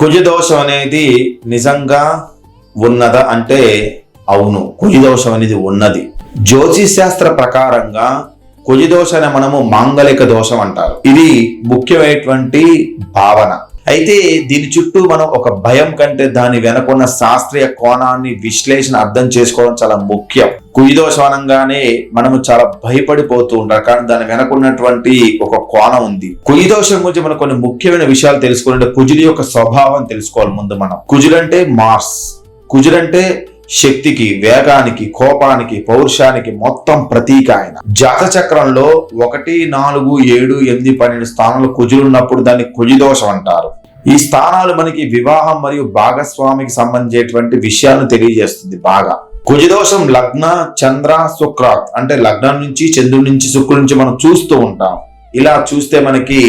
కుజదోషం అనేది నిజంగా ఉన్నదా అంటే అవును, కుజదోషం అనేది ఉన్నది. జ్యోతిష్ శాస్త్ర ప్రకారంగా కుజదోషాన్ని మనము మాంగలిక దోషం అంటారు. ఇది ముఖ్యమైనటువంటి భావన. అయితే దీని చుట్టూ మనం ఒక భయం కంటే దాని వెనకున్న శాస్త్రీయ కోణాన్ని విశ్లేషణ అర్థం చేసుకోవడం చాలా ముఖ్యం. కుజదోషం అనగానే మనము చాలా భయపడిపోతూ ఉంటారు, కానీ దాని వెనకున్నటువంటి ఒక కోణం ఉంది. కుజదోషం గురించి మనం కొన్ని ముఖ్యమైన విషయాలు తెలుసుకోవాలంటే కుజుడి యొక్క స్వభావం తెలుసుకోవాలి. ముందు మనం కుజుడంటే మార్స్, కుజుడంటే శక్తికి, వేగానికి, కోపానికి, పౌరుషానికి మొత్తం ప్రతీక ఆయన. జాత చక్రంలో 1, 4, 7, 8, 12 స్థానాలు కుజులు ఉన్నప్పుడు దాన్ని కుజదోషం అంటారు. ఈ స్థానాలు మనకి వివాహం మరియు భాగస్వామికి సంబంధించేటువంటి విషయాలను తెలియజేస్తుంది. బాగా కుజదోషం లగ్న, చంద్ర, శుక్రాత్ అంటే లగ్నం నుంచి, చంద్రుడి నుంచి, శుక్రుడి నుంచి మనం చూస్తూ ఉంటాం. ఇలా చూస్తే మనకి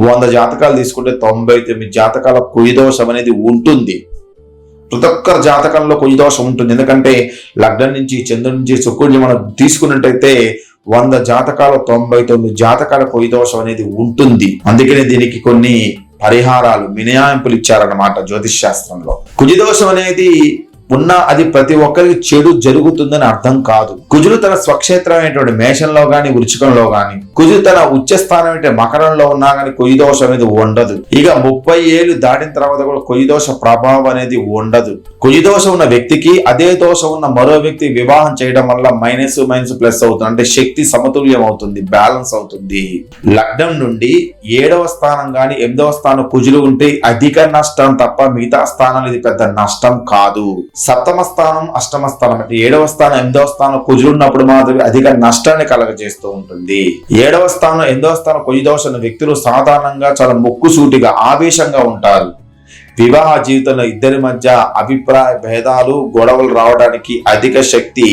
100 జాతకాలు తీసుకుంటే 99 జాతకాల కుజదోషం అనేది ఉంటుంది. ప్రతి ఒక్క జాతకంలో కుజదోషం ఉంటుంది. ఎందుకంటే లగ్నం నుంచి, చంద్రుడి నుంచి, శుక్రుడిని మనం తీసుకున్నట్టయితే 100 జాతకాలు 99 జాతకాల కుజదోషం అనేది ఉంటుంది. అందుకనే దీనికి కొన్ని పరిహారాలు, మినహాయింపులు ఇచ్చారన్నమాట జ్యోతిష్ శాస్త్రంలో. కుజదోషం అనేది ఉన్నా అది ప్రతి ఒక్కరికి చెడు జరుగుతుందని అర్థం కాదు. కుజుడు తన స్వక్షేత్రమైనటువంటి మేషంలో గాని, వృచ్చికంలో గాని, కుజుడు తన ఉచ్చస్థానం మకరంలో ఉన్నా గాని కుజదోషం అనేది ఉండదు. ఇక 30 ఏళ్ళు దాటిన తర్వాత కూడా కుజదోష ప్రభావం అనేది ఉండదు. కుజదోషం ఉన్న వ్యక్తికి అదే దోషం ఉన్న మరో వ్యక్తి వివాహం చేయడం వల్ల మైనస్ ప్లస్ అవుతుంది. అంటే శక్తి సమతుల్యం అవుతుంది, బ్యాలెన్స్ అవుతుంది. లగ్నం నుండి 7వ స్థానం గాని 8వ స్థానం కుజులు ఉంటే అధిక నష్టం తప్ప మిగతా స్థానాలు ఇది పెద్ద నష్టం కాదు. సప్తమ స్థానం, అష్టమ స్థానం అంటే 7వ స్థానం 8వ స్థానం కుజులు ఉన్నప్పుడు మాత్రమే అధిక నష్టాన్ని కలగజేస్తూ ఉంటుంది. 7వ స్థానం 8వ స్థానం కుజదోషం వ్యక్తులు సాధారణంగా చాలా ముక్కుసూటిగా, ఆవేశంగా ఉంటారు. వివాహ జీవితంలో ఇద్దరి మధ్య అభిప్రాయ భేదాలు, గొడవలు రావడానికి అధిక శక్తి,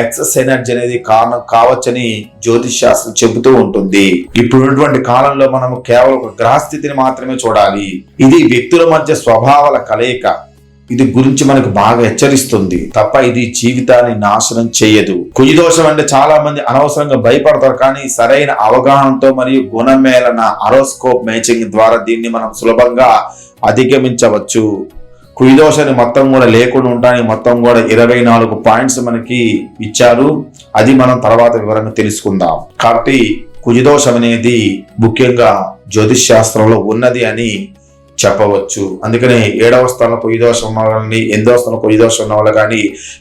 ఎక్సెస్ ఎనర్జీ అనేది కారణం కావచ్చని జ్యోతిష్ శాస్త్రం చెబుతూ ఉంటుంది. ఇప్పుడున్నటువంటి కాలంలో మనము కేవలం ఒక గ్రహస్థితిని మాత్రమే చూడాలి. ఇది వ్యక్తుల మధ్య స్వభావాల కలయిక. ఇది గురించి మనకు బాగా హెచ్చరిస్తుంది తప్ప ఇది జీవితాన్ని నాశనం చేయదు. కుజదోషం అంటే చాలా మంది అనవసరంగా భయపడతారు, కానీ సరైన అవగాహనతో మరియు గుణమేళన, అరోస్కోప్ మ్యాచింగ్ ద్వారా దీన్ని మనం సులభంగా అధిగమించవచ్చు. కుజదోషాన్ని మొత్తం కూడా లేకుండా ఉండడానికి మొత్తం కూడా 24 పాయింట్స్ మనకి ఇచ్చారు. అది మనం తర్వాత వివరంగా తెలుసుకుందాం. కాబట్టి కుజదోషం అనేది ముఖ్యంగా జ్యోతిష్ శాస్త్రంలో ఉన్నది అని చెప్పవచ్చు. అందుకనే 7వ స్థానంలో కుజదోషం ఉన్న వాళ్ళని, 8వ స్థానంలో కుజదోషం ఉన్న వాళ్ళు కానీ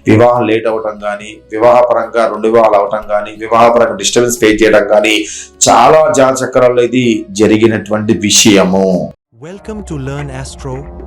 వివాహం లేట్ అవటం కానీ, వివాహపరంగా 2 వివాహాలు అవటం కానీ, వివాహపరంగా డిస్టర్బెన్స్ ఫేస్ చేయడం కానీ చాలా జాతచక్రాల్లో ఇది జరిగినటువంటి విషయము. Welcome to Learn Astro